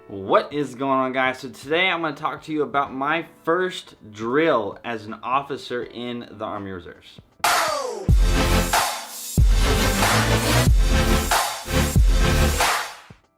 What is going on, guys? So today I'm going to talk to you about my first drill as an officer in the Army Reserves.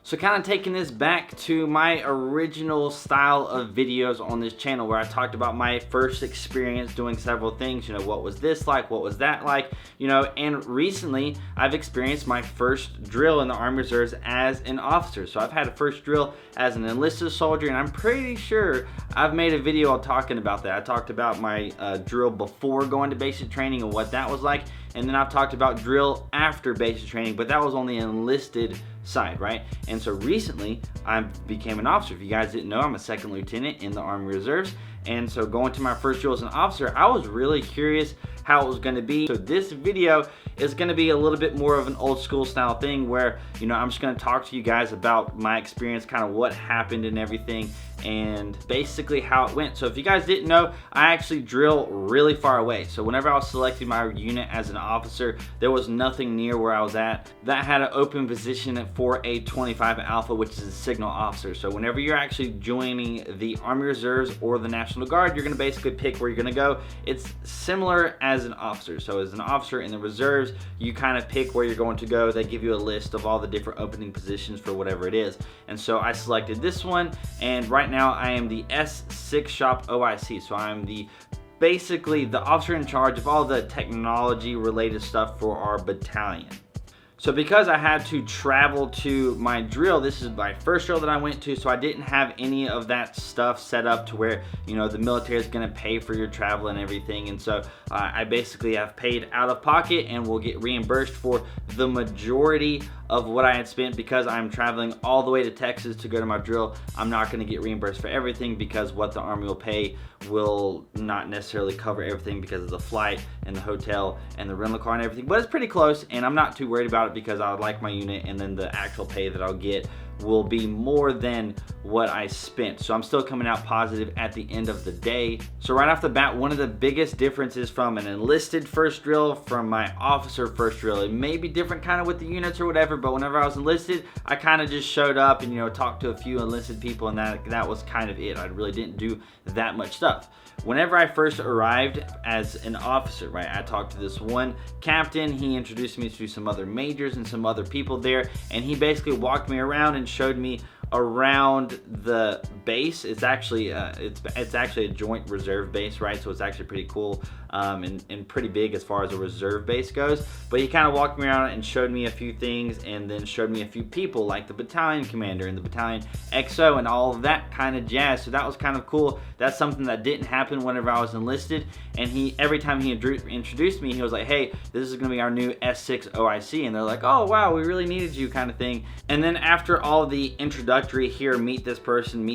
So kind of taking this back to my original style of videos on this channel where I talked about my first experience doing several things, what was this like, what was that like, and recently I've experienced my first drill in the Army Reserves as an officer. So I've had a first drill as an enlisted soldier, and I'm pretty sure I've made a video talking about that. I talked about my drill before going to basic training and what that was like, and then I've talked about drill after basic training, but that was on the enlisted side, right? And so recently I became an officer. If you guys didn't know, I'm a second lieutenant in the Army Reserves, and so going to my first drill as an officer, I was really curious how it was going to be. So this video is going to be a little bit more of an old school style thing where I'm just going to talk to you guys about my experience, kind of what happened and everything, and basically how it went. So if you guys didn't know, I actually drill really far away. So whenever I was selecting my unit as an officer, there was nothing near where I was at that had an open position for a 25 Alpha, which is a signal officer. So whenever you're actually joining the Army Reserves or the National Guard, you're going to basically pick where you're going to go. It's similar as an officer. So as an officer in the reserves, you kind of pick where you're going to go. They give you a list of all the different opening positions for whatever it is. And so I selected this one, and right now I am the S6 Shop OIC. So I'm basically the officer in charge of all the technology related stuff for our battalion. So because I had to travel to my drill, this is my first drill that I went to, so I didn't have any of that stuff set up to where, the military is going to pay for your travel and everything. And so I basically have paid out of pocket and will get reimbursed for the majority of what I had spent. Because I'm traveling all the way to Texas to go to my drill, I'm not going to get reimbursed for everything, because what the Army will pay will not necessarily cover everything because of the flight and the hotel and the rental car and everything. But it's pretty close, and I'm not too worried about it because I like my unit, and then the actual pay that I'll get will be more than what I spent. So I'm still coming out positive at the end of the day. So right off the bat, one of the biggest differences from an enlisted first drill from my officer first drill, it may be different kind of with the units or whatever, but whenever I was enlisted, I kind of just showed up and talked to a few enlisted people, and that was kind of it. I really didn't do that much stuff. Whenever I first arrived as an officer, right, I talked to this one captain. He introduced me to some other majors and some other people there, and he basically walked me around and showed me around the base. It's actually it's actually a joint reserve base, right? So it's actually pretty cool and pretty big as far as a reserve base goes. But he kind of walked me around and showed me a few things, and then showed me a few people like the battalion commander and the battalion XO and all of that kind of jazz. So that was kind of cool. That's something that didn't happen whenever I was enlisted. And every time he introduced me, he was like, "Hey, this is going to be our new S6 OIC," and they're like, "Oh wow, we really needed you," kind of thing. And then after all the introductory here, meet this person,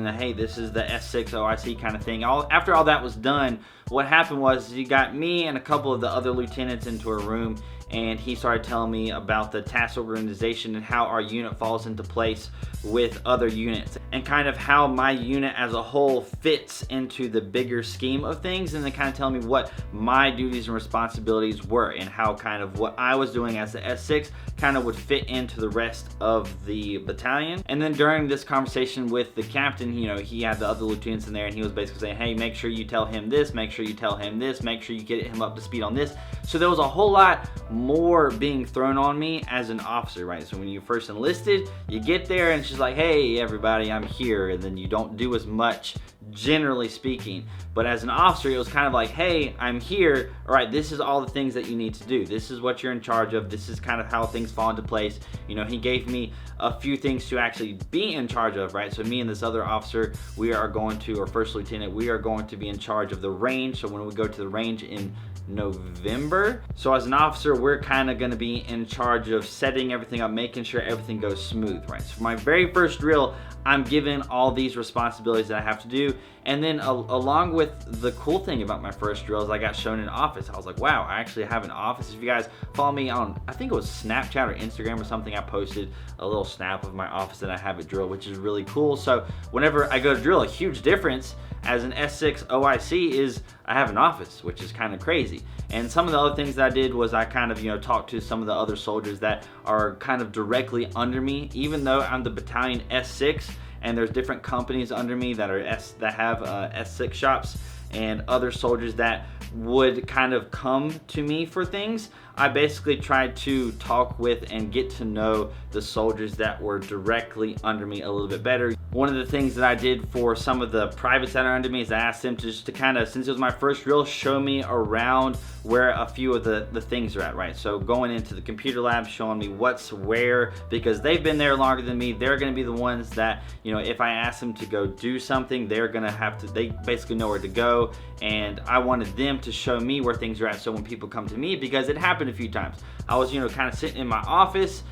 and hey, this is the S6 OIC kind of thing. After all that was done, what happened was he got me and a couple of the other lieutenants into a room, and he started telling me about the task organization and how our unit falls into place with other units, and kind of how my unit as a whole fits into the bigger scheme of things, and then kind of telling me what my duties and responsibilities were, and how kind of what I was doing as the S6 kind of would fit into the rest of the battalion. And then during this conversation with the captain, he had the other lieutenants in there, and he was basically saying, "Hey, make sure you tell him this, make sure you tell him this, make sure you get him up to speed on this." So there was a whole lot more being thrown on me as an officer, right? So when you first enlisted, you get there and it's just like, "Hey everybody, I'm here," and then you don't do as much, generally speaking. But as an officer, it was kind of like, "Hey, I'm here, all right, this is all the things that you need to do, this is what you're in charge of, this is kind of how things fall into place." He gave me a few things to actually be in charge of, right? So me and this other officer, or first lieutenant, we are going to be in charge of the range. So when we go to the range in November, so as an officer, we're kind of going to be in charge of setting everything up, making sure everything goes smooth, right? So for my very first drill, I'm given all these responsibilities that I have to do. And then along with the cool thing about my first drill is I got shown an office. I was like, wow, I actually have an office. If you guys follow me on, I think it was Snapchat or Instagram or something, I posted a little snap of my office that I have at drill, which is really cool. So whenever I go to drill, a huge difference as an S6 OIC is I have an office, which is kind of crazy. And some of the other things that I did was I kind of, talked to some of the other soldiers that are kind of directly under me, even though I'm the battalion S6 and there's different companies under me that have S6 shops and other soldiers that would kind of come to me for things. I basically tried to talk with and get to know the soldiers that were directly under me a little bit better. One of the things that I did for some of the privates that are under me is I asked them to just to kind of, since it was my first drill, show me around where a few of the things are at, right? So going into the computer lab, showing me what's where, because they've been there longer than me. They're gonna be the ones that, if I ask them to go do something, they're gonna have to, they basically know where to go. And I wanted them to show me where things are at, so when people come to me, because it happened a few times. I was, kind of sitting in my office,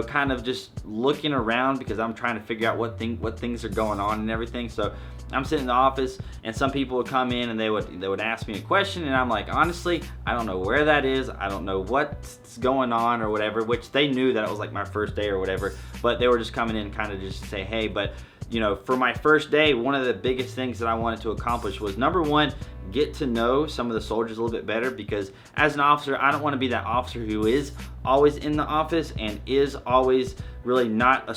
kind of just looking around because I'm trying to figure out what things are going on and everything. So I'm sitting in the office and some people would come in and they would ask me a question, and I'm like, honestly, I don't know where that is. I don't know what's going on or whatever, which they knew that it was like my first day or whatever, but they were just coming in kind of just to say, hey. But for my first day, one of the biggest things that I wanted to accomplish was, number one, get to know some of the soldiers a little bit better, because as an officer, I don't want to be that officer who is always in the office and is always really not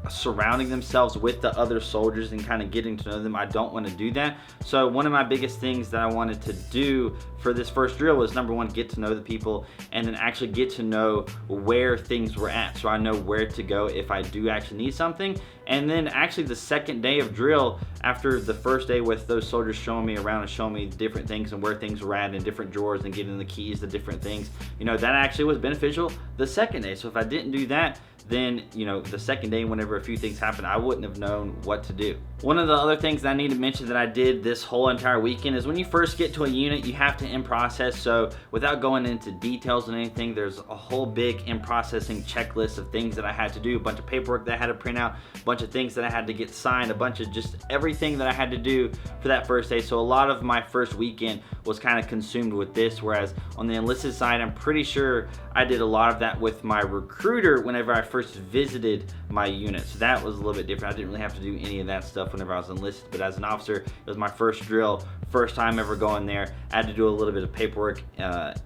surrounding themselves with the other soldiers and kind of getting to know them. I don't want to do that. So one of my biggest things that I wanted to do for this first drill was, number one, get to know the people, and then actually get to know where things were at, so I know where to go if I do actually need something. And then actually the second day of drill, after the first day with those soldiers showing me around and showing me different things and where things were at in different drawers and getting the keys to different things, that actually was beneficial the second day. So if I didn't do that, then the second day, whenever a few things happened, I wouldn't have known what to do. One of the other things that I need to mention that I did this whole entire weekend is, when you first get to a unit, you have to in-process. So without going into details and anything, there's a whole big in-processing checklist of things that I had to do, a bunch of paperwork that I had to print out, a bunch of things that I had to get signed, a bunch of just everything that I had to do for that first day. So a lot of my first weekend was kind of consumed with this, whereas on the enlisted side, I'm pretty sure I did a lot of that with my recruiter whenever I first visited my unit. So that was a little bit different. I didn't really have to do any of that stuff whenever I was enlisted, but as an officer, it was my first drill, first time ever going there. I had to do a little bit of paperwork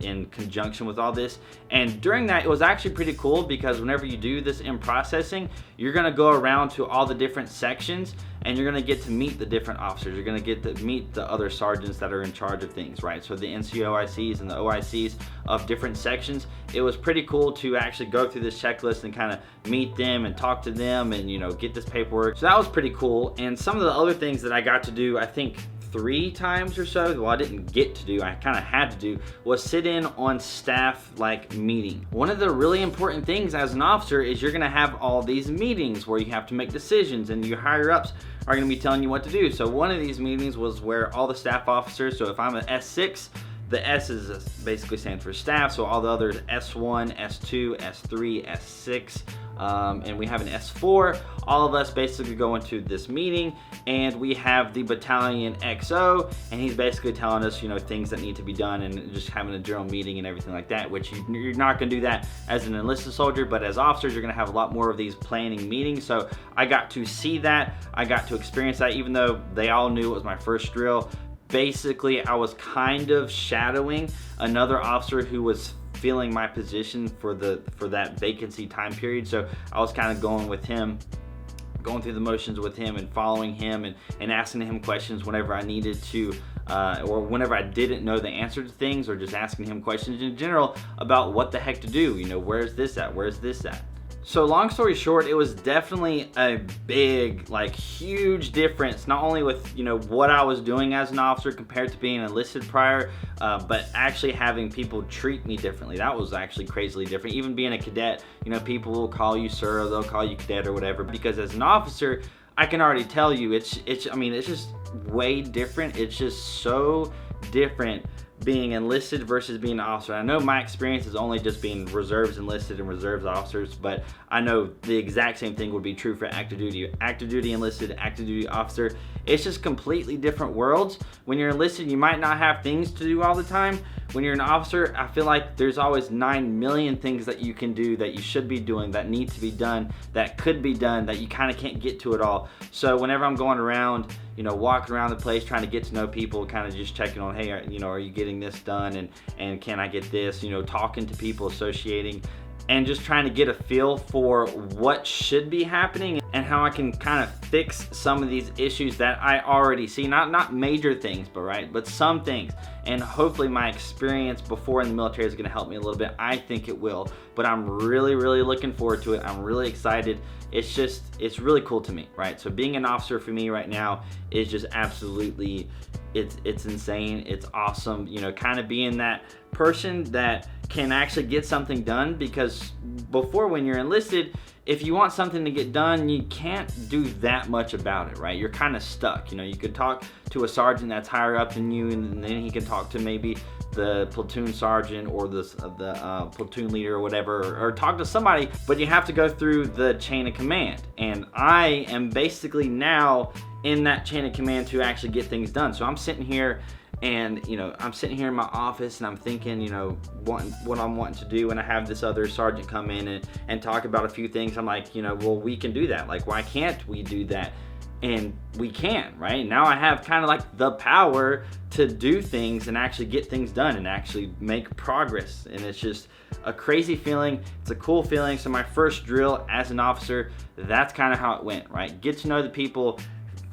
in conjunction with all this. And during that, it was actually pretty cool, because whenever you do this in processing, you're gonna go around to all the different sections and you're gonna get to meet the different officers. You're gonna get to meet the other sergeants that are in charge of things, right? So the NCOICs and the OICs of different sections. It was pretty cool to actually go through this checklist and kind of meet them and talk to them and get this paperwork. So that was pretty cool. And some of the other things that I got to do, I think 3 times or so, well, I didn't get to do, I kind of had to do, was sit in on staff meeting. One of the really important things as an officer is you're gonna have all these meetings where you have to make decisions, and your higher ups are gonna be telling you what to do. So one of these meetings was where all the staff officers, so if I'm an S6, the S is basically stands for staff, so all the others, S1, S2, S3, S6, and we have an S4. All of us basically go into this meeting, and we have the battalion XO, and he's basically telling us, things that need to be done, and just having a general meeting and everything like that, which you're not gonna do that as an enlisted soldier, but as officers, you're gonna have a lot more of these planning meetings. So I got to see that, I got to experience that, even though they all knew it was my first drill. Basically, I was kind of shadowing another officer who was filling my position for that vacancy time period. So I was kind of going with him, going through the motions with him and following him and asking him questions whenever I needed to, or whenever I didn't know the answer to things, or just asking him questions in general about what the heck to do. Where's this at? Where's this at? So long story short, it was definitely a big, huge difference, not only with, what I was doing as an officer compared to being enlisted prior, but actually having people treat me differently. That was actually crazily different. Even being a cadet, people will call you sir, or they'll call you cadet or whatever, because as an officer, I can already tell you, it's just way different. It's just so different being enlisted versus being an officer. I know my experience is only just being reserves enlisted and reserves officers, but I know the exact same thing would be true for active duty enlisted, active duty officer. It's just completely different worlds. When you're enlisted, you might not have things to do all the time. When you're an officer, I feel like there's always 9 million things that you can do, that you should be doing, that need to be done, that could be done, that you kind of can't get to it all. So whenever I'm going around, walking around the place trying to get to know people, kind of just checking on, hey, are you getting this done, and can I get this, talking to people, associating, and just trying to get a feel for what should be happening and how I can kind of fix some of these issues that I already see. Not major things, but some things. And hopefully my experience before in the military is gonna help me a little bit. I think it will, but I'm really, really looking forward to it. I'm really excited. It's really cool to me, right? So being an officer for me right now is just absolutely, it's insane. It's awesome, kind of being that person that can actually get something done, because before, when you're enlisted, if you want something to get done, you can't do that much about it, right? You're kind of stuck. You could talk to a sergeant that's higher up than you, and then he can talk to maybe the platoon sergeant or the platoon leader or whatever, or talk to somebody, but you have to go through the chain of command. And I am basically now in that chain of command to actually get things done. So I'm sitting here, and I'm sitting here in my office, and I'm thinking, what I'm wanting to do, and I have this other sergeant come in and talk about a few things. I'm like, well, we can do that. Like, why can't we do that? And we can, right? Now I have kind of like the power to do things and actually get things done and actually make progress. And it's just a crazy feeling. It's a cool feeling. So my first drill as an officer, that's kind of how it went, right? Get to know the people,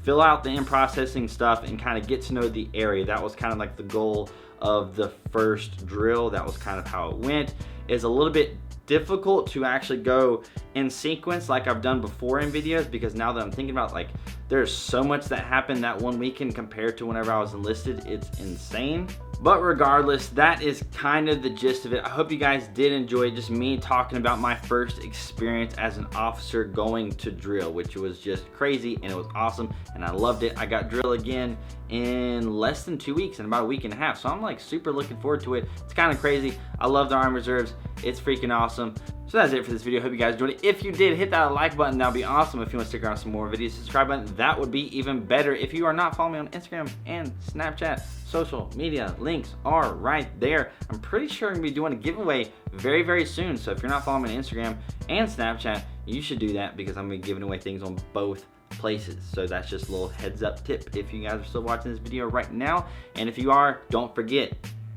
fill out the in-processing stuff, and kind of get to know the area. That was kind of like the goal of the first drill. That was kind of how it went. It's a little bit difficult to actually go in sequence like I've done before in videos, because now that I'm thinking about, like, there's so much that happened that one weekend compared to whenever I was enlisted. It's insane. But regardless, that is kind of the gist of it. I hope you guys did enjoy just me talking about my first experience as an officer going to drill, which was just crazy, and it was awesome, and I loved it. I got drill again in less than 2 weeks, in about a week and a half, so I'm like super looking forward to it. It's kind of crazy. I love the Army Reserves. It's freaking awesome. So that's it for this video. Hope you guys enjoyed it. If you did, hit that like button. That'd be awesome. If you want to stick around some more videos, subscribe button. That would be even better. If you are not following me on Instagram and Snapchat, social media links are right there. I'm pretty sure I'm going to be doing a giveaway very, very soon. So if you're not following me on Instagram and Snapchat, you should do that, because I'm going to be giving away things on both places. So that's just a little heads up tip if you guys are still watching this video right now. And if you are, don't forget,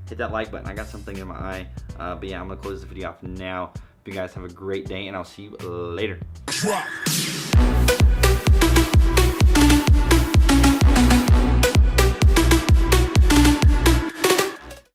hit that like button. I got something in my eye. But yeah, I'm going to close the video off now. You guys have a great day, and I'll see you later.